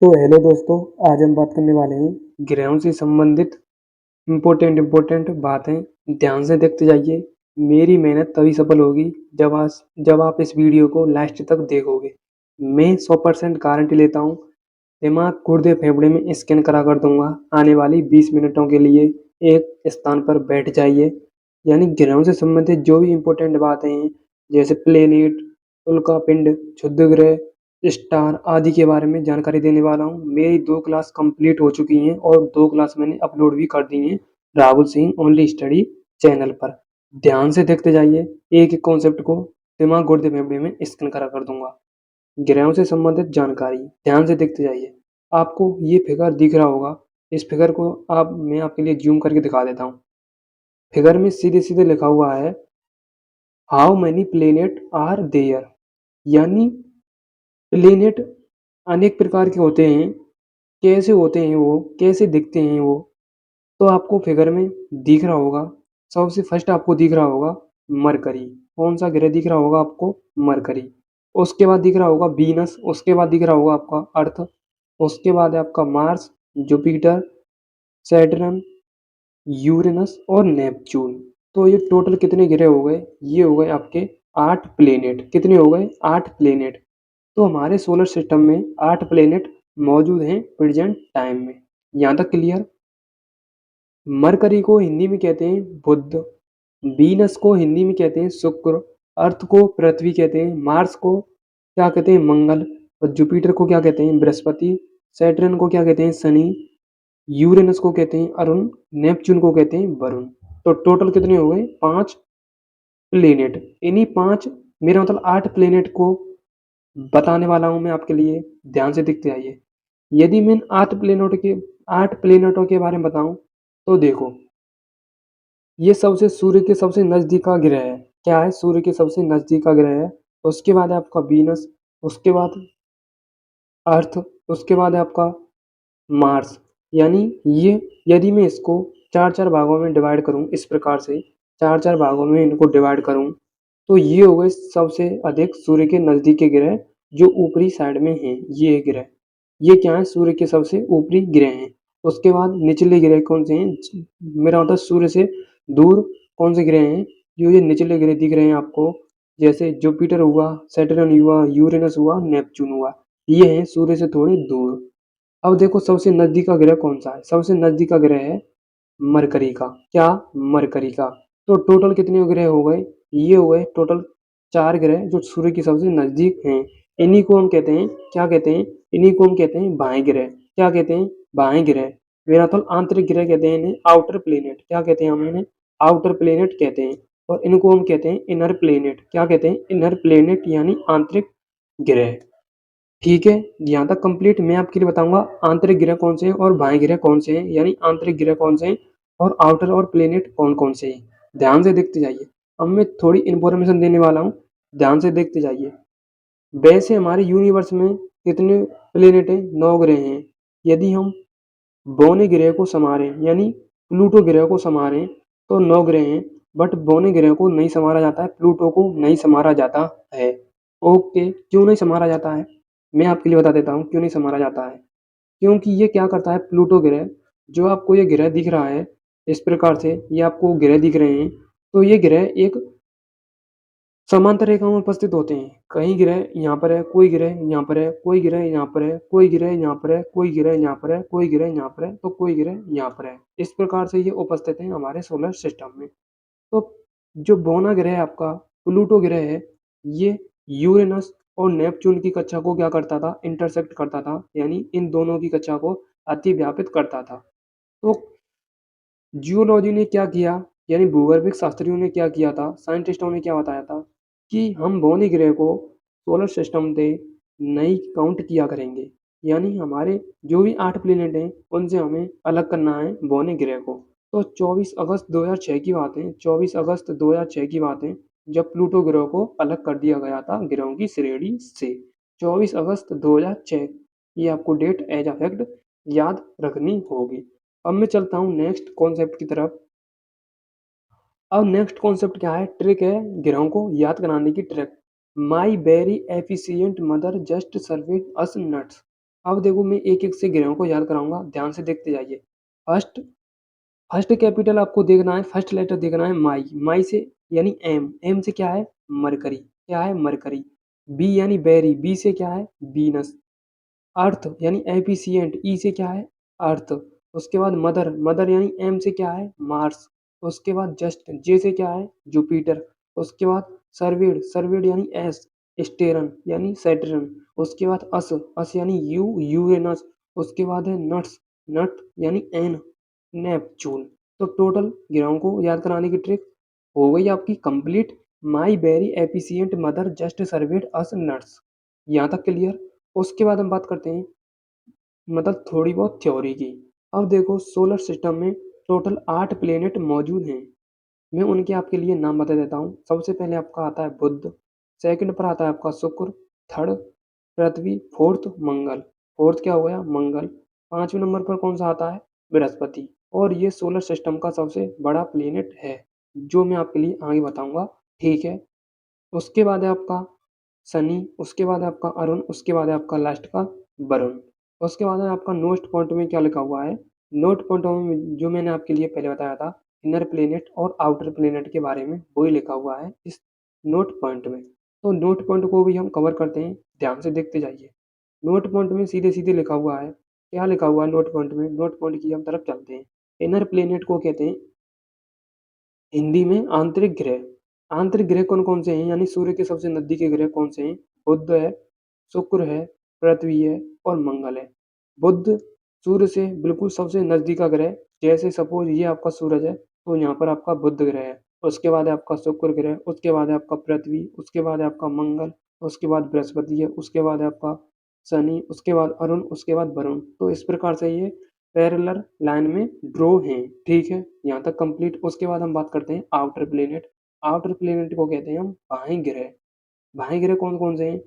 तो हेलो दोस्तों, आज हम बात करने वाले हैं ग्रहों से संबंधित इम्पोर्टेंट बातें। ध्यान से देखते जाइए। मेरी मेहनत तभी सफल होगी जब आप इस वीडियो को लास्ट तक देखोगे। मैं 100% गारंटी लेता हूँ। दिमाग गुर्दे फेफड़े में स्कैन करा कर दूंगा। आने वाली 20 मिनटों के लिए एक स्थान पर बैठ जाइए। यानी ग्रहों से संबंधित जो भी इम्पोर्टेंट बातें हैं, जैसे प्लेनेट, उल्का पिंड, क्षुद्र ग्रह, स्टार आदि के बारे में जानकारी देने वाला हूँ। मेरी 2 क्लास कंप्लीट हो चुकी हैं और 2 क्लास मैंने अपलोड भी कर दी हैं Rahul Singh only study channel पर। ध्यान से देखते जाइए। एक एक कॉन्सेप्ट को दिमाग गुर्दे फेफड़े में स्कैन करा कर दूंगा। ग्रहों से संबंधित जानकारी ध्यान से देखते जाइए। आपको ये फिगर दिख रहा होगा। इस फिगर को मैं आपके लिए जूम करके दिखा देता हूँ। फिगर में सीधे सीधे लिखा हुआ है how many planet are there. यानी प्लेनेट अनेक प्रकार के होते हैं। कैसे होते हैं वो, कैसे दिखते हैं वो, तो आपको फिगर में दिख रहा होगा। सबसे फर्स्ट आपको दिख रहा होगा मरकरी। कौन सा ग्रह दिख रहा होगा आपको? मरकरी। उसके बाद दिख रहा होगा वीनस। उसके बाद दिख रहा होगा आपका अर्थ। उसके बाद है आपका मार्स, जुपिटर, सैटर्न, यूरेनस और नेपच्यून। तो ये टोटल कितने ग्रह हो गए? ये हो गए आपके 8 प्लेनेट। कितने हो गए? 8 प्लेनेट। तो हमारे सोलर सिस्टम में 8 प्लेनेट मौजूद हैं प्रेजेंट टाइम में। यहाँ तक क्लियर? मरकरी को हिंदी में कहते हैं बुध, वीनस को हिंदी में कहते हैं शुक्र, अर्थ को पृथ्वी कहते हैं, मार्स को क्या कहते हैं? मंगल, और जुपिटर को क्या कहते हैं? बृहस्पति, सैटर्न को क्या कहते हैं? शनि, यूरेनस को कहते हैं अरुण, नेपच्यून को कहते हैं वरुण। तो टोटल कितने हो गए? 5 प्लेनेट। इन्हीं 5, मेरा मतलब 8 प्लेनेट को बताने वाला हूं मैं आपके लिए। ध्यान से देखते आइए। यदि मैं 8 प्लेनेटों के बारे में बताऊं तो देखो, ये सबसे सूर्य के सबसे नजदीक का ग्रह है। क्या है? सूर्य के सबसे नजदीक का ग्रह है। उसके बाद है आपका वीनस, उसके बाद अर्थ, उसके बाद है आपका मार्स। यानी ये, यदि मैं इसको चार चार भागों में डिवाइड करूं, इस प्रकार से चार चार भागों में इनको डिवाइड करूं, तो ये हो गए सबसे अधिक सूर्य के नजदीक के ग्रह जो ऊपरी साइड में हैं। ये ग्रह, ये क्या है? सूर्य के सबसे ऊपरी ग्रह हैं। उसके बाद निचले ग्रह कौन से हैं? मेरा मतलब सूर्य से दूर कौन से ग्रह हैं? जो ये निचले ग्रह दिख रहे हैं आपको, जैसे जुपिटर हुआ, सैटर्न हुआ, यूरेनस हुआ, नेपच्यून हुआ, ये हैं सूर्य से थोड़े दूर। अब देखो सबसे नजदीक का ग्रह कौन सा है? सबसे नजदीक का ग्रह है मरकरी का। क्या? मरकरी का। तो टोटल कितने ग्रह हो गए? ये हो गए टोटल 4 ग्रह जो सूर्य के सबसे नजदीक हैं। इन्हीं को हम कहते हैं, क्या कहते हैं? इन्हीं को हम कहते हैं बाएं ग्रह। क्या कहते हैं? बाएं ग्रह। मेरा तो आंतरिक ग्रह कहते हैं इन्हें, आउटर प्लेनेट। क्या कहते हैं हम इन्हें? आउटर प्लेनेट कहते हैं। और इनको हम कहते हैं इनर प्लेनेट। क्या कहते हैं? इनर प्लेनेट यानी आंतरिक ग्रह। ठीक है, यहाँ तक कंप्लीट। मैं आपके लिए बताऊंगा आंतरिक ग्रह कौन से हैं और बाह्य ग्रह कौन से हैं, यानी आंतरिक ग्रह कौन से हैं और आउटर और प्लेनेट कौन कौन से हैं। ध्यान से देखते जाइए। अब मैं थोड़ी इंफॉर्मेशन देने वाला हूँ, ध्यान से देखते जाइए। वैसे हमारे यूनिवर्स में कितने प्लेनेट हैं? 9 ग्रह हैं। यदि हम बौने ग्रह को समारें, यानी प्लूटो ग्रह को समारें, तो 9 ग्रह हैं। बट बौने ग्रह को नहीं संवारा जाता है, प्लूटो को नहीं संवारा जाता है। ओके, क्यों नहीं संवारा जाता है? मैं आपके लिए बता देता हूँ क्यों नहीं संवारा जाता है। क्योंकि ये क्या करता है, प्लूटो ग्रह, जो आपको ये ग्रह दिख रहा है इस प्रकार से, ये आपको ग्रह दिख रहे हैं, तो ये ग्रह एक समांतर रेखा में उपस्थित होते हैं। कहीं ग्रह यहाँ पर है, कोई ग्रह यहाँ पर है, कोई ग्रह यहाँ पर है, कोई ग्रह यहाँ पर है, कोई ग्रह यहाँ पर है, कोई ग्रह यहाँ पर है, तो कोई ग्रह यहाँ पर है। इस प्रकार से ये उपस्थित हैं हमारे सोलर सिस्टम में। तो जो बौना ग्रह आपका प्लूटो ग्रह है, ये यूरेनस और नेपच्यून की कक्षा को क्या करता था? इंटरसेक्ट करता था, यानी इन दोनों की कक्षा को अतिव्यापित करता था। तो जियोलॉजी ने क्या किया, यानी भूगर्भिक शास्त्रियों ने क्या किया था, साइंटिस्टों ने क्या बताया था कि हम बौने ग्रह को सोलर सिस्टम से नहीं काउंट किया करेंगे। यानी हमारे जो भी 8 प्लेनेट हैं उनसे हमें अलग करना है बौने ग्रह को। तो 24 अगस्त 2006 की बात है, 24 अगस्त 2006 की बात है, जब प्लूटो ग्रह को अलग कर दिया गया था ग्रहों की श्रेणी से। 24 अगस्त 2006, ये आपको डेट एज अ फैक्ट याद रखनी होगी। अब मैं चलता हूँ नेक्स्ट कॉन्सेप्ट की तरफ। अब नेक्स्ट कॉन्सेप्ट क्या है? ट्रिक है ग्रहों को याद कराने की ट्रिक। माई very efficient mother just serving us nuts. अब देखो मैं एक-एक से ग्रहों को याद कराऊँगा, ध्यान से देखते जाइए। फर्स्ट फर्स्ट कैपिटल आपको देखना है, फर्स्ट लेटर देखना है माई, माई से यानी एम, एम से क्या है मरकरी, क्या है मरकरी। बी यानी बेरी, बी से क्या है वीनस। अर्थ यानी एफिशिएंट, ई से क्या है अर्थ। उसके बाद मदर, मदर यानी एम से क्या है मार्स। उसके बाद जस्ट, जे से क्या है जुपिटर। उसके बाद सर्विड, सर्विड यानी एस, स्टेरन यानी सैटर्न। उसके बाद अस यानी यू, यूरेनस। उसके बाद है नट्स, नट यानी एन, नेपच्यून। तो टोटल ग्रहों को याद कराने की ट्रिक हो गई आपकी complete. My very efficient mother just served us nuts. यहाँ तक क्लियर। उसके बाद हम बात करते हैं मतलब थोड़ी बहुत थ्योरी की। अब देखो सोलर सिस्टम में टोटल 8 प्लेनेट मौजूद हैं। मैं उनके आपके लिए नाम बता देता हूँ। सबसे पहले आपका आता है बुध, सेकंड पर आता है आपका शुक्र, थर्ड पृथ्वी, फोर्थ मंगल। फोर्थ क्या हो गया मंगल। पांचवें नंबर पर कौन सा आता है बृहस्पति। और ये सोलर सिस्टम का सबसे बड़ा प्लेनेट है जो मैं आपके लिए आगे बताऊंगा। ठीक है। उसके बाद है आपका शनि, उसके बाद है आपका अरुण, उसके बाद है आपका लास्ट का वरुण। उसके बाद है आपका नोट पॉइंट में क्या लिखा हुआ है। नोट पॉइंट में जो मैंने आपके लिए पहले बताया था इनर प्लेनेट और आउटर प्लेनेट के बारे में वही लिखा हुआ है इस नोट पॉइंट में। तो नोट पॉइंट को भी हम कवर करते हैं, ध्यान से देखते जाइए। नोट पॉइंट में सीधे सीधे लिखा हुआ है, क्या लिखा हुआ है नोट पॉइंट में। नोट पॉइंट की हम तरफ चलते हैं। इनर प्लेनेट को कहते हैं हिंदी में आंतरिक ग्रह। आंतरिक ग्रह कौन कौन से हैं यानी सूर्य के सबसे नजदीक के ग्रह कौन से हैं। बुध है, शुक्र है, पृथ्वी है और मंगल है। बुध सूर्य से बिल्कुल सबसे नजदीक का ग्रह। जैसे सपोज ये आपका सूरज है तो यहाँ पर आपका बुध ग्रह है। उसके बाद है आपका शुक्र ग्रह, उसके बाद है आपका पृथ्वी, उसके बाद है आपका मंगल, उसके बाद बृहस्पति है, उसके बाद है आपका शनि, उसके बाद अरुण, उसके बाद वरुण। तो इस प्रकार से ये पैरेलल लाइन में ड्रॉ हैं। ठीक है, यहाँ तक कंप्लीट। उसके बाद हम बात करते हैं आउटर प्लेनेट। आउटर प्लेनेट को कहते हैं हम बाह्य ग्रह। बाह्य ग्रह कौन कौन से हैं।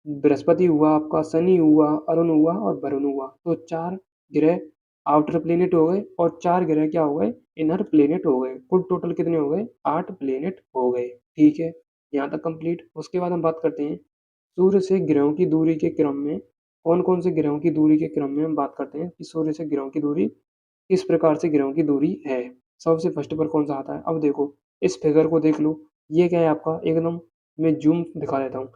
बृहस्पति हुआ आपका, शनि हुआ, अरुण हुआ और वरुण हुआ। तो 4 ग्रह आउटर प्लेनेट हो गए और 4 ग्रह क्या हो गए इनर प्लेनेट हो गए। कुल टोटल कितने हो गए 8 प्लेनेट हो गए। ठीक है, यहाँ तक कंप्लीट। उसके बाद हम बात करते हैं सूर्य से ग्रहों की दूरी के क्रम में। कौन कौन से ग्रहों की दूरी के क्रम में हम बात करते हैं कि सूर्य से ग्रहों की दूरी किस प्रकार से ग्रहों की दूरी है। सबसे फर्स्ट पर कौन सा आता है। अब देखो इस फिगर को देख लो। ये क्या है आपका एकदम, मैं जूम दिखा देता हूँ।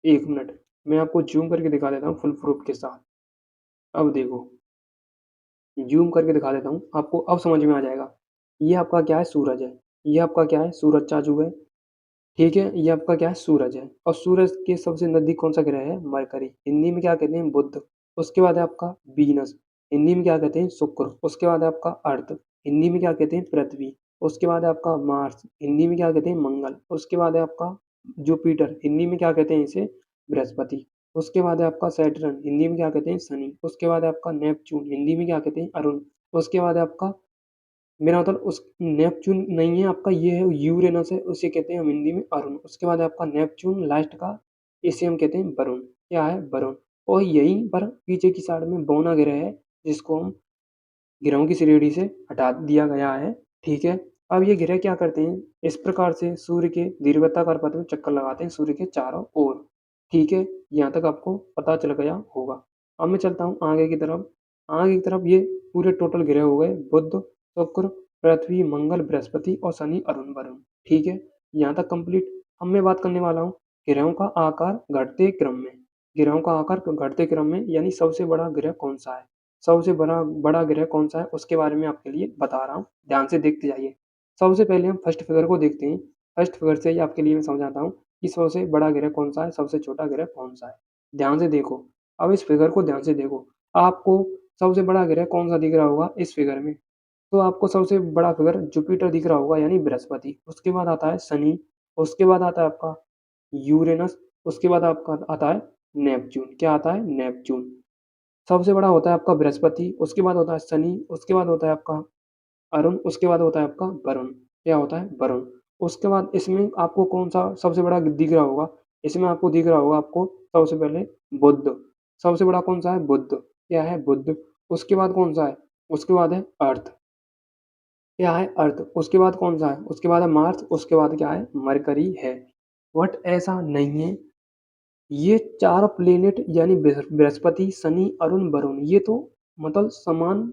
एक मिनट, मैं आपको जूम करके दिखा देता हूँ फुल प्रूफ के साथ। अब देखो जूम करके दिखा देता हूँ आपको, अब समझ में आ जाएगा। ये आपका क्या है सूरज है, ये आपका क्या है सूरज चाचू है। ठीक है, ये आपका क्या है सूरज है और सूरज के सबसे नजदीक कौन सा ग्रह है मरकरी, हिंदी में क्या कहते हैं बुध। उसके बाद है आपका वीनस, हिंदी में क्या कहते हैं शुक्र। उसके बाद है आपका अर्थ, हिंदी में क्या कहते हैं पृथ्वी। उसके बाद है आपका मार्स, हिंदी में क्या कहते हैं मंगल। उसके बाद है आपका जुपिटर, हिंदी में क्या कहते हैं इसे बृहस्पति। उसके बाद है आपका सैटर्न, हिंदी में क्या कहते हैं शनि। उसके बाद है आपका नेपच्यून, हिंदी में क्या कहते हैं अरुण। उसके बाद है आपका, मेरा मतलब उस नेपच्यून नहीं है आपका, ये है यूरेनस है, उसे कहते हैं हम हिंदी में अरुण। उसके बाद है आपका नेपच्यून लास्ट का, इसे हम कहते हैं वरुण। क्या है वरुण। और यहीं पर पीछे की साइड में बौना ग्रह है जिसको हम ग्रहों की श्रेणी से हटा दिया गया है। ठीक है। अब ये ग्रह क्या करते हैं इस प्रकार से सूर्य के दीर्घवृत्ताकार पथ में चक्कर लगाते हैं सूर्य के चारों ओर। ठीक है, यहाँ तक आपको पता चल गया होगा। अब मैं चलता हूँ आगे की तरफ। आगे की तरफ ये पूरे टोटल ग्रह हो गए बुध, शुक्र, पृथ्वी, मंगल, बृहस्पति और शनि, अरुण, वरुण। ठीक है, यहाँ तक कंप्लीट। अब मैं बात करने वाला हूँ ग्रहों का आकार घटते क्रम में। ग्रहों का आकार घटते क्रम में यानी सबसे बड़ा ग्रह कौन सा है, सबसे बड़ा बड़ा ग्रह कौन सा है उसके बारे में आपके लिए बता रहा हूँ, ध्यान से देखते जाइए। सबसे पहले हम फर्स्ट फिगर को देखते हैं। फर्स्ट फिगर से ही आपके लिए मैं समझाता हूँ कि सबसे बड़ा ग्रह कौन सा है, सबसे छोटा ग्रह कौन सा है। ध्यान से देखो, अब इस फिगर को ध्यान से देखो। आपको सबसे बड़ा ग्रह कौन सा दिख रहा होगा इस फिगर में। तो आपको सबसे बड़ा फिगर जुपिटर दिख रहा होगा यानी बृहस्पति। उसके बाद आता है शनि, उसके बाद आता है आपका यूरेनस, उसके बाद आपका आता है नेपच्यून। क्या आता है नेपच्यून। सबसे बड़ा होता है आपका बृहस्पति, उसके बाद होता है शनि, उसके बाद होता है आपका अरुण, उसके बाद होता है आपका वरुण। क्या होता है वरुण। उसके बाद इसमें आपको कौन सा सबसे बड़ा दिख रहा होगा, इसमें आपको दिख रहा होगा आपको सबसे पहले बुध। सबसे बड़ा कौन सा है बुध। क्या है बुध। उसके बाद कौन सा है, उसके बाद है अर्थ। क्या है अर्थ। उसके बाद कौन सा है, उसके बाद है मार्स। उसके बाद क्या है मरकरी है। बट ऐसा नहीं है ये 4 प्लेनेट यानी बृहस्पति, शनि, अरुण, वरुण ये तो मतलब समान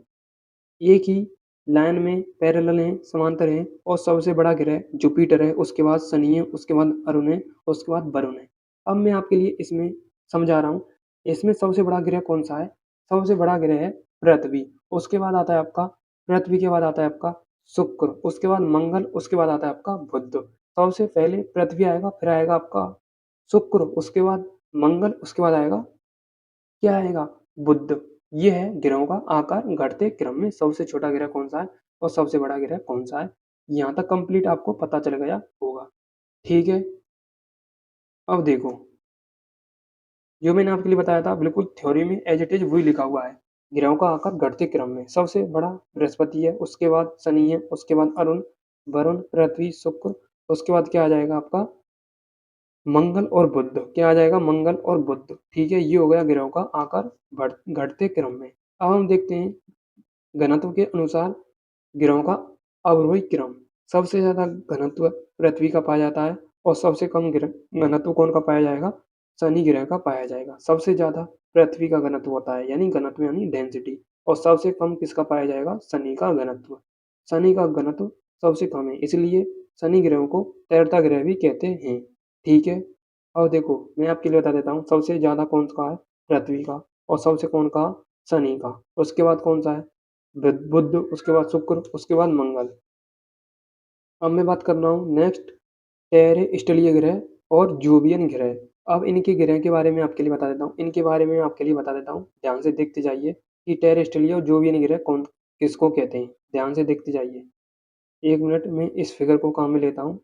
एक ही लाइन में पैरेलल हैं, समांतर हैं और सबसे बड़ा ग्रह जुपिटर है, उसके बाद शनि है, उसके बाद अरुण है, उसके बाद वरुण है। अब मैं आपके लिए इसमें समझा रहा हूँ, इसमें सबसे बड़ा ग्रह कौन सा है? सबसे बड़ा ग्रह है पृथ्वी, उसके बाद आता है आपका पृथ्वी के बाद आता है आपका शुक्र, उसके बाद मंगल, उसके बाद आता है आपका बुध। सबसे पहले पृथ्वी आएगा, फिर आएगा आपका शुक्र, उसके बाद मंगल, उसके बाद आएगा क्या आएगा? बुध। ये है ग्रहों का आकार घटते क्रम में सबसे छोटा ग्रह कौन सा है और सबसे बड़ा ग्रह कौन सा है। यहाँ तक कंप्लीट आपको पता चल गया होगा। ठीक है, अब देखो जो मैंने आपके लिए बताया था बिल्कुल थ्योरी में एज इट इज वही लिखा हुआ है। ग्रहों का आकार घटते क्रम में सबसे बड़ा बृहस्पति है, उसके बाद शनि है, उसके बाद अरुण, वरुण, पृथ्वी, शुक्र, उसके बाद क्या आ जाएगा आपका मंगल और बुध। क्या आ जाएगा? मंगल और बुध। ठीक है, ये हो गया ग्रहों का आकार घटते क्रम में। अब हम देखते हैं घनत्व के अनुसार ग्रहों का अवरोही क्रम। सबसे ज्यादा घनत्व पृथ्वी का पाया जाता है और सबसे कम घनत्व कौन का पाया जाएगा? शनि ग्रह का पाया जाएगा। सबसे ज्यादा पृथ्वी का घनत्व होता है यानी घनत्व यानी डेंसिटी, और सबसे कम किसका पाया जाएगा? शनि का घनत्व। शनि का घनत्व सबसे कम है, इसलिए शनि ग्रह को तैरता ग्रह भी कहते हैं। ठीक है, और देखो मैं आपके लिए बता देता हूँ सबसे ज्यादा कौन सा है? पृथ्वी का, और सबसे कौन का? शनि का। उसके बाद कौन सा है? बुध, उसके बाद शुक्र, उसके बाद मंगल। अब मैं बात कर रहा हूँ नेक्स्ट टेरेस्टेलियर ग्रह और जोवियन ग्रह। अब इनके ग्रह के बारे में आपके लिए बता देता हूँ, इनके बारे में आपके लिए बता देता हूँ, ध्यान से देखते जाइए कि टेरेस्टेलियर और जोवियन ग्रह कौन किसको कहते हैं। ध्यान से देखते जाइए। एक मिनट में इस फिगर को काम में लेता हूँ,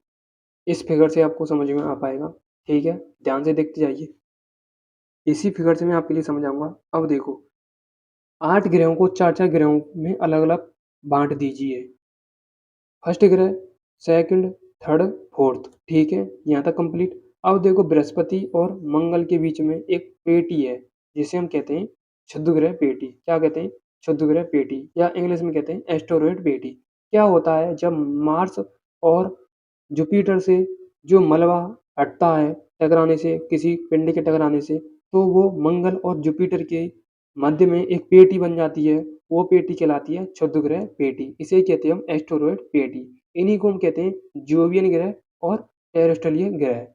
इस फिगर से आपको समझ में आ पाएगा। ठीक है, ध्यान से देखते जाइए, इसी फिगर से मैं आपके लिए समझाऊंगा। अब देखो 8 ग्रहों को 4-4 ग्रहों में अलग-अलग बाँट दीजिए। फर्स्ट ग्रह, सेकंड, थर्ड, फोर्थ। ठीक है, यहाँ तक कंप्लीट। अब देखो बृहस्पति और मंगल के बीच में एक पेटी है जिसे हम कहते हैं क्षुद्र ग्रह पेटी। क्या कहते हैं? क्षुद्र ग्रह पेटी, या इंग्लिश में कहते हैं एस्टेरॉयड पेटी। क्या होता है जब मार्स और जुपिटर से जो मलबा हटता है टकराने से, किसी पिंड के टकराने से, तो वो मंगल और जुपिटर के मध्य में एक पेटी बन जाती है। वो पेटी कहलाती है क्षुद्र ग्रह पेटी, इसे कहते हैं हम एस्टेरॉयड पेटी। इन्हीं को हम कहते हैं जोवियन ग्रह और टेरेस्ट्रियल ग्रह।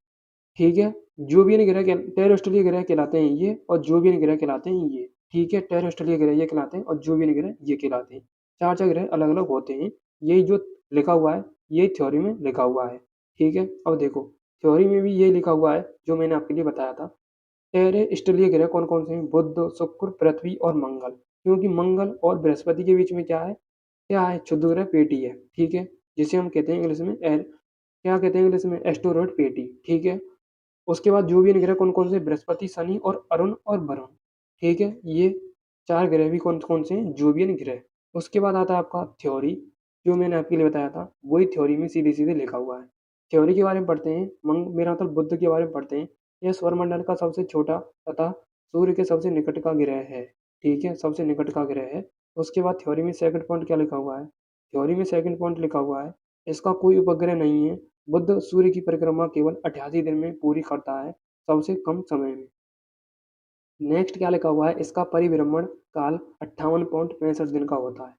ठीक है, जोवियन ग्रह टेरेस्ट्रियल ग्रह कहलाते हैं ये, और जोवियन ग्रह कहलाते हैं ये। ठीक है, टेरेस्ट्रियल ग्रह ये कहलाते हैं और जोवियन ग्रह ये कहलाते हैं। 4-4 ग्रह अलग अलग होते हैं, यही जो लिखा हुआ है ये थ्योरी में लिखा हुआ है। ठीक है, अब देखो थ्योरी में भी ये लिखा हुआ है जो मैंने आपके लिए बताया था। टेरेस्ट्रियल ग्रह कौन कौन से हैं? बुध, शुक्र, पृथ्वी और मंगल। क्योंकि मंगल और बृहस्पति के बीच में क्या है? क्या है? क्षुद्र ग्रह पेटी है। ठीक है, जिसे हम कहते हैं इंग्लिश में क्या कहते हैं इंग्लिश में? एस्टेरॉयड पेटी। ठीक है, उसके बाद जो भी ग्रह कौन कौन से? बृहस्पति, शनि और अरुण और वरुण। ठीक है, ये 4 ग्रह भी कौन कौन से हैं? जोवियन ग्रह। उसके बाद आता है आपका थ्योरी, जो मैंने आपके लिए बताया था वही थ्योरी में सीधे सीधे लिखा हुआ है। थ्योरी के बारे में पढ़ते हैं, मेरा मतलब बुध के बारे में पढ़ते हैं। यह सौरमंडल का सबसे छोटा तथा सूर्य के सबसे निकट का ग्रह है। ठीक है, सबसे निकट का ग्रह है। उसके बाद थ्योरी में सेकंड पॉइंट क्या लिखा हुआ है? थ्योरी में सेकंड पॉइंट लिखा हुआ है, इसका कोई उपग्रह नहीं है। बुध सूर्य की परिक्रमा केवल 88 दिन में पूरी करता है, सबसे कम समय में। नेक्स्ट क्या लिखा हुआ है? इसका परिभ्रमण काल 58.65 दिन का होता है।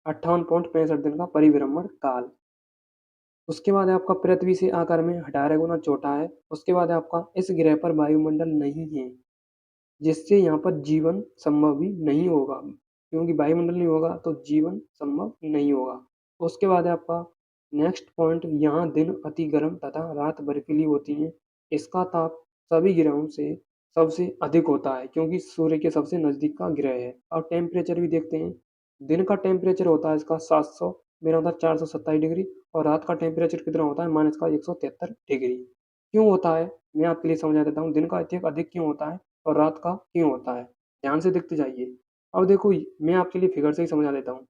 58.65 दिन का परिभ्रमण काल। उसके बाद है आपका पृथ्वी से आकार में 18 गुना छोटा है। उसके बाद है आपका इस ग्रह पर वायुमंडल नहीं है, जिससे यहाँ पर जीवन संभव भी नहीं होगा। क्योंकि वायुमंडल नहीं होगा तो जीवन संभव नहीं होगा। उसके बाद है आपका नेक्स्ट पॉइंट, यहाँ दिन अति गर्म तथा रात बर्फीली होती है। इसका ताप सभी ग्रहों से सबसे अधिक होता है क्योंकि सूर्य के सबसे नज़दीक का ग्रह है। और टेम्परेचर भी देखते हैं, दिन का टेम्परेचर होता है इसका 700, मेरा होता है 427 डिग्री, और रात का टेम्परेचर कितना होता है? माइनस का 173 डिग्री। क्यों होता है? मैं आपके लिए समझा देता हूँ दिन का अत्यधिक अधिक क्यों होता है और रात का क्यों होता है। ध्यान से देखते जाइए। अब देखो मैं आपके लिए फिगर से ही समझा देता हूँ,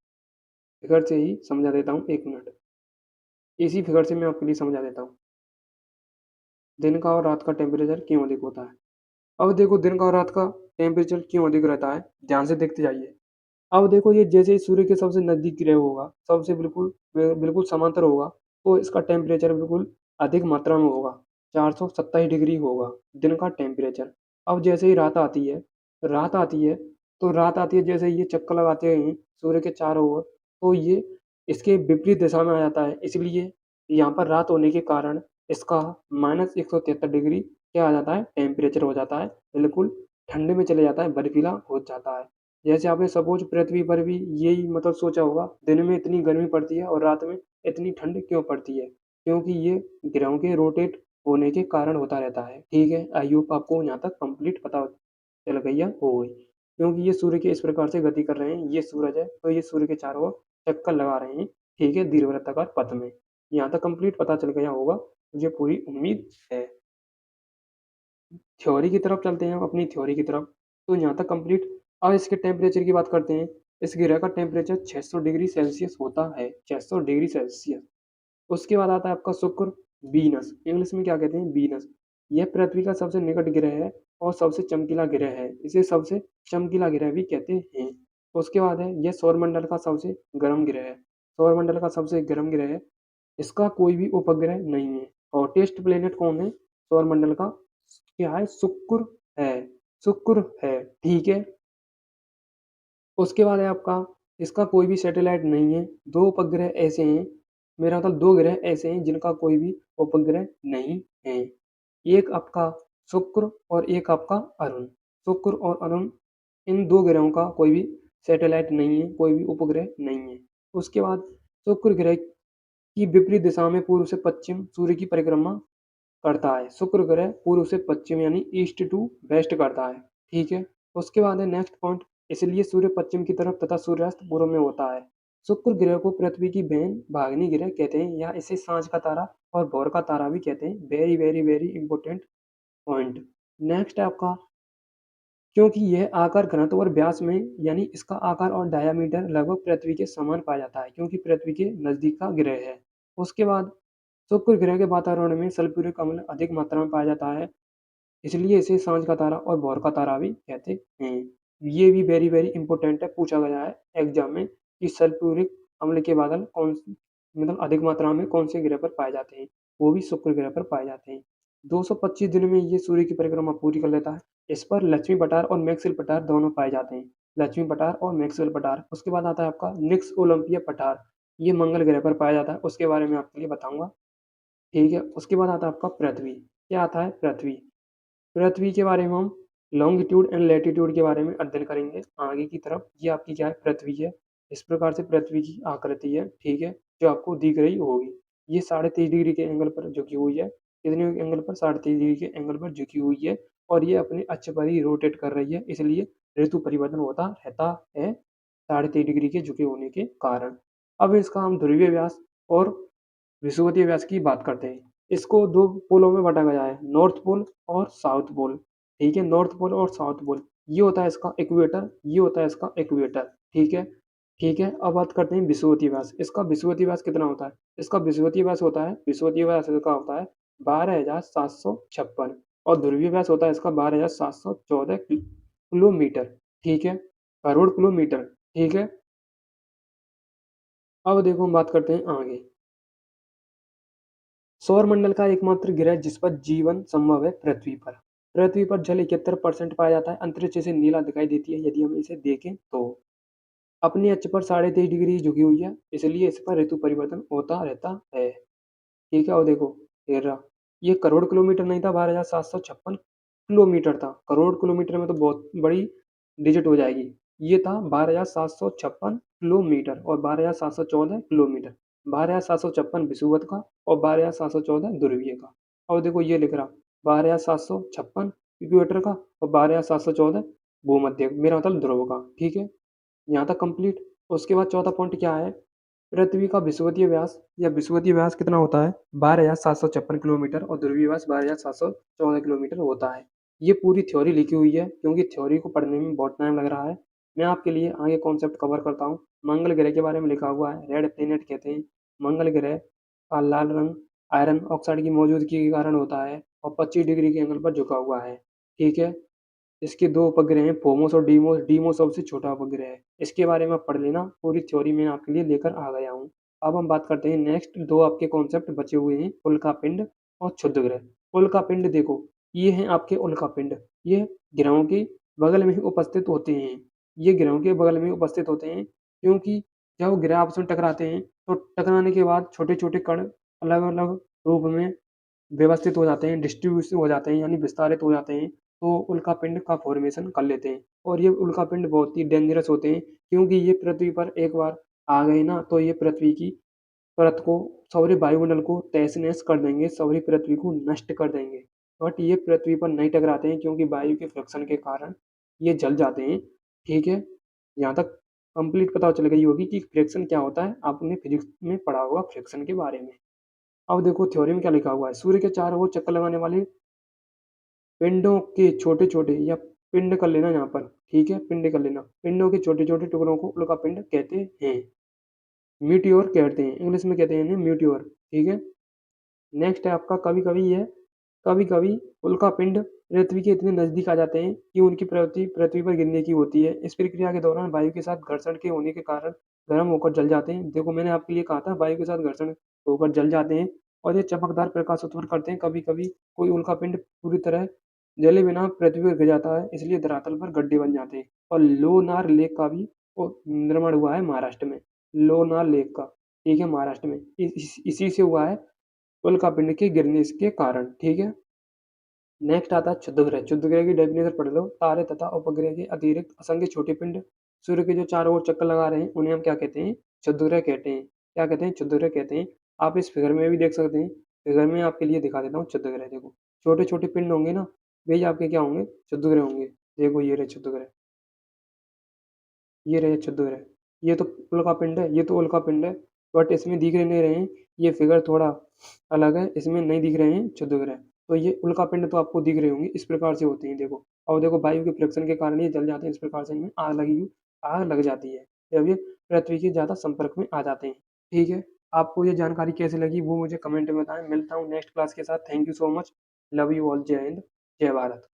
फिगर से ही समझा देता हूँ, एक मिनट। इसी फिगर से मैं आपके लिए समझा देता हूँ दिन का और रात का टेम्परेचर क्यों अधिक होता है। अब देखो दिन का और रात का टेम्परेचर क्यों अधिक रहता है, ध्यान से देखते जाइए। अब देखो ये जैसे ही सूर्य के सबसे नज़दीक ग्रह होगा, सबसे बिल्कुल बिल्कुल समांतर होगा, तो इसका टेम्परेचर बिल्कुल अधिक मात्रा में होगा। 427 डिग्री होगा दिन का टेम्परेचर। अब जैसे ही रात आती है तो रात आती है जैसे ही ये चक्कर लगाते हैं सूर्य के चारों ओर, तो ये इसके विपरीत दिशा में आ जाता है। इसलिए यहाँ पर रात होने के कारण इसका -173 डिग्री क्या आ जाता है, टेम्परेचर हो जाता है, बिल्कुल ठंडे में चले जाता है, बर्फीला हो जाता है। जैसे आपने सपोज़ पृथ्वी पर भी यही मतलब सोचा होगा, दिन में इतनी गर्मी पड़ती है और रात में इतनी ठंड क्यों पड़ती है? क्योंकि ये ग्रहों के रोटेट होने के कारण होता रहता है। ठीक है, आई होप आपको यहाँ तक कंप्लीट पता चल गई या हो गई। क्योंकि ये सूर्य के इस प्रकार से गति कर रहे हैं, ये सूरज है तो ये सूर्य के चारों ओर चक्कर लगा रहे हैं, ठीक है, दीर्घवृत्ताकार पथ में। यहाँ तक कंप्लीट पता चल गया होगा, मुझे पूरी उम्मीद है। थ्योरी की तरफ चलते हैं हम, अपनी थ्योरी की तरफ। तो यहाँ तक कंप्लीट। अब इसके टेम्परेचर की बात करते हैं। इस ग्रह का टेम्परेचर 600 डिग्री सेल्सियस होता है, 600 डिग्री सेल्सियस। उसके बाद आता है आपका शुक्र, वीनस, इंग्लिश में क्या कहते हैं, वीनस। यह पृथ्वी का सबसे निकट ग्रह है और सबसे चमकीला ग्रह है, इसे सबसे चमकीला ग्रह भी कहते हैं। उसके बाद है यह सौरमंडल का सबसे गर्म ग्रह है, सौरमंडल का सबसे गर्म ग्रह है। इसका कोई भी उपग्रह नहीं है। और टेस्ट प्लेनेट कौन है सौरमंडल का, क्या है, शुक्र है, शुक्र है, ठीक है। उसके बाद है आपका, इसका कोई भी सैटेलाइट नहीं है। दो उपग्रह ऐसे हैं, मेरा मतलब दो ग्रह ऐसे हैं जिनका कोई भी उपग्रह नहीं है। एक आपका शुक्र और एक आपका अरुण। शुक्र और अरुण, इन दो ग्रहों का कोई भी सैटेलाइट नहीं है, कोई भी उपग्रह नहीं है। उसके बाद शुक्र ग्रह की विपरीत दिशा में पूर्व से पश्चिम सूर्य की परिक्रमा करता है। शुक्र ग्रह पूर्व से पश्चिम यानी ईस्ट टू वेस्ट करता है, ठीक है। उसके बाद है नेक्स्ट पॉइंट, इसलिए सूर्य पश्चिम की तरफ तथा सूर्यास्त पूर्व में होता है। शुक्र ग्रह को पृथ्वी की बहन भागनी ग्रह कहते हैं, या इसे सांझ का तारा और भोर का तारा भी कहते हैं। Very very very important point. Next है आपका, क्योंकि यह आकार, घनत्व और व्यास में, यानी इसका आकार और डायामीटर लगभग पृथ्वी के समान पाया जाता है, क्योंकि पृथ्वी के नजदीक का ग्रह है। उसके बाद शुक्र ग्रह के वातावरण में सल्फ्यूरिक अम्ल अधिक मात्रा में पाया जाता है, इसलिए इसे सांझ का तारा और भौर का तारा भी कहते हैं। ये भी वेरी वेरी इंपॉर्टेंट है, पूछा गया है एग्जाम में कि सल्फ्यूरिक अम्ल के बादल कौन, मतलब अधिक मात्रा में कौन से ग्रह पर पाए जाते हैं, वो भी शुक्र ग्रह पर पाए जाते हैं। 225 दिन में ये सूर्य की परिक्रमा पूरी कर लेता है। इस पर लक्ष्मी पटार और मैक्सवेल पटार दोनों पाए जाते हैं, लक्ष्मी पटार और मैक्सवेल पटार। उसके बाद आता है आपका निक्स ओलंपिया पटार, ये मंगल ग्रह पर पाया जाता है, उसके बारे में आपके लिए बताऊंगा, ठीक है। उसके बाद आता है आपका पृथ्वी। क्या आता है, पृथ्वी। पृथ्वी के बारे में हम लॉन्गिट्यूड एंड लैटिट्यूड के बारे में अध्ययन करेंगे आगे की तरफ। ये आपकी क्या है, पृथ्वी है। इस प्रकार से पृथ्वी की आकृति है, ठीक है, जो आपको दिख रही होगी। ये 30.5 डिग्री के एंगल पर झुकी हुई है, कितने एंगल पर, 30.5 डिग्री के एंगल पर झुकी हुई है। और ये अपने अक्ष पर ही रोटेट कर रही है, इसलिए ऋतु परिवर्तन होता रहता है 30.5 डिग्री के झुके होने के कारण। अब इसका हम ध्रुवीय व्यास और विषुवतीय व्यास की बात करते हैं। इसको दो पोलों में बांटा गया है, नॉर्थ पोल और साउथ पोल, ठीक है, नॉर्थ पोल और साउथ पोल। ये होता है इसका इक्वेटर, ये होता है इसका इक्वेटर, ठीक है, ठीक है। अब बात करते हैं विषुवतीय व्यास। इसका विषुवतीय व्यास कितना होता है, इसका विषुवतीय व्यास होता है, विषुवतीय व्यास इसका होता है 12,756, और ध्रुवीय व्यास होता है इसका 12,714 किलोमीटर, ठीक है, करोड़ किलोमीटर, ठीक है। अब देखो हम बात करते हैं आगे। सौरमंडल का एकमात्र ग्रह जिस पर जीवन संभव है पृथ्वी पर। पृथ्वी पर जल 71% पाया जाता है, अंतरिक्ष से नीला दिखाई देती है यदि हम इसे देखें तो। अपने अक्ष पर 23.5 डिग्री झुकी हुई है, इसलिए इस पर ऋतु परिवर्तन होता रहता है, ठीक है। और देखो ये रहा, ये करोड़ किलोमीटर नहीं था, 12,756 किलोमीटर था। करोड़ किलोमीटर में तो बहुत बड़ी डिजिट हो जाएगी। ये था 12,756 किलोमीटर और 12,714 किलोमीटर। 12,756 विषुवत का और 12,714 ध्रुवीय का। और देखो ये लिख रहा 12,756 इक्वेटर का और 12,714 भूमध्य, मेरा मतलब ध्रुव का, ठीक है। यहाँ तक कंप्लीट। उसके बाद चौथा पॉइंट क्या है, पृथ्वी का विषुवतीय व्यास या विषुवतीय व्यास कितना होता है, 12,756 किलोमीटर, और ध्रुवीय व्यास 12,714 किलोमीटर होता है। ये पूरी थ्योरी लिखी हुई है, क्योंकि थ्योरी को पढ़ने में बहुत टाइम लग रहा है। मैं आपके लिए आगे कॉन्सेप्ट कवर करता हूँ। मंगल ग्रह के बारे में लिखा हुआ है, रेड प्लेनेट कहते हैं। मंगल ग्रह का लाल रंग आयरन ऑक्साइड की मौजूदगी के कारण होता है और 25 डिग्री के एंगल पर झुका हुआ है, ठीक है। इसके दो उपग्रह हैं, फोमोस और डीमोस। डीमोस सबसे छोटा उपग्रह है। इसके बारे में आप पढ़ लेना, पूरी थ्योरी मैं आपके लिए लेकर आ गया हूँ। अब हम बात करते हैं नेक्स्ट, दो आपके कॉन्सेप्ट बचे हुए हैं, उल्का पिंड और क्षुद्र ग्रह। उल्का पिंड देखो, ये हैं आपके उल्का पिंड, ये ग्रहों के बगल में ही उपस्थित होते हैं। ये ग्रहों के बगल में उपस्थित होते हैं, क्योंकि जब ग्रह आपस में टकराते हैं तो टकराने के बाद छोटे छोटे कण अलग अलग रूप में व्यवस्थित हो जाते हैं, डिस्ट्रीब्यूशन हो जाते हैं, यानी विस्तारित हो जाते हैं, तो उल्कापिंड का फॉर्मेशन कर लेते हैं। और ये उल्कापिंड बहुत ही डेंजरस होते हैं, क्योंकि ये पृथ्वी पर एक बार आ गए ना तो ये पृथ्वी की परत को, सौर वायुमंडल को तहस नहस कर देंगे, सौर पृथ्वी को नष्ट कर देंगे। बट ये पृथ्वी पर नहीं टकराते हैं, क्योंकि वायु के फ्रिक्शन के कारण ये जल जाते हैं। ठीक है, यहाँ तक कंप्लीट पता चल गई होगी कि फ्रिक्शन क्या होता है, आपने फिजिक्स में पढ़ा होगा फ्रिक्शन के बारे में। अब देखो थ्योरी में क्या लिखा हुआ है, सूर्य के चारों ओर चक्कर लगाने वाले पिंडों के छोटे छोटे, या पिंड कर लेना यहाँ पर, ठीक है, पिंड कर लेना, पिंडों के छोटे छोटे टुकड़ों को उल्का पिंड कहते हैं, मीटियोर कहते हैं, इंग्लिश में कहते हैं इन्हें मीटियोर। ठीक है, नेक्स्ट है आपका कभी कभी यह, कभी कभी उल्का पिंड पृथ्वी के इतने नजदीक आ जाते हैं कि उनकी प्रवृत्ति पृथ्वी पर गिरने की होती है। इस प्रक्रिया के दौरान वायु के साथ घर्षण के होने के कारण गर्म होकर जल जाते हैं। देखो मैंने आपके लिए कहा था वायु के साथ घर्षण होकर जल जाते हैं, और ये चमकदार प्रकाश उत्पन्न करते हैं। कभी कभी कोई उल्का पिंड पूरी तरह जले बिना पृथ्वी पर गिर जाता है, इसलिए धरातल पर गड्ढे बन जाते हैं। और लोनार लेक का भी निर्माण हुआ है महाराष्ट्र में, लोनार लेक का, ठीक है, महाराष्ट्र में इसी से हुआ है उल्कापिंड के गिरने के कारण। ठीक है, नेक्स्ट आता है क्षुद्रग्रह। क्षुद्रग्रह की डेफिनेशन पढ़ लो, तारे तथा उपग्रह के अतिरिक्त असंख्य छोटे पिंड सूर्य के जो चारों ओर चक्कर लगा रहे हैं उन्हें हम क्या कहते हैं, क्षुद्रग्रह कहते हैं। क्या कहते हैं, क्षुद्रग्रह कहते हैं। आप इस फिगर में भी देख सकते हैं, फिगर में आपके लिए दिखा देता हूँ क्षुद्रग्रह। देखो छोटे छोटे पिंड होंगे ना, वे आपके क्या होंगे, क्षुद्रग्रह होंगे। देखो ये रहे क्षुद्रग्रह, ये रहे क्षुद्रग्रह, ये तो उल्का पिंड है, ये तो उल्का पिंड है, बट इसमें दिख नहीं रहे हैं। ये फिगर थोड़ा अलग है, इसमें नहीं दिख रहे हैं क्षुद्रग्रह। तो ये उल्का पिंड तो आपको दिख रहे होंगे, इस प्रकार से होते हैं। देखो, और देखो वायु के फ्रिक्शन के कारण ये जल जाते हैं, इस प्रकार से इनमें आग लग जाती है जब ये पृथ्वी के ज़्यादा संपर्क में आ जाते हैं। ठीक है, आपको ये जानकारी कैसे लगी वो मुझे कमेंट में बताएं। मिलता हूँ नेक्स्ट क्लास के साथ। Thank you so much, love you all, जय हिंद, जय भारत।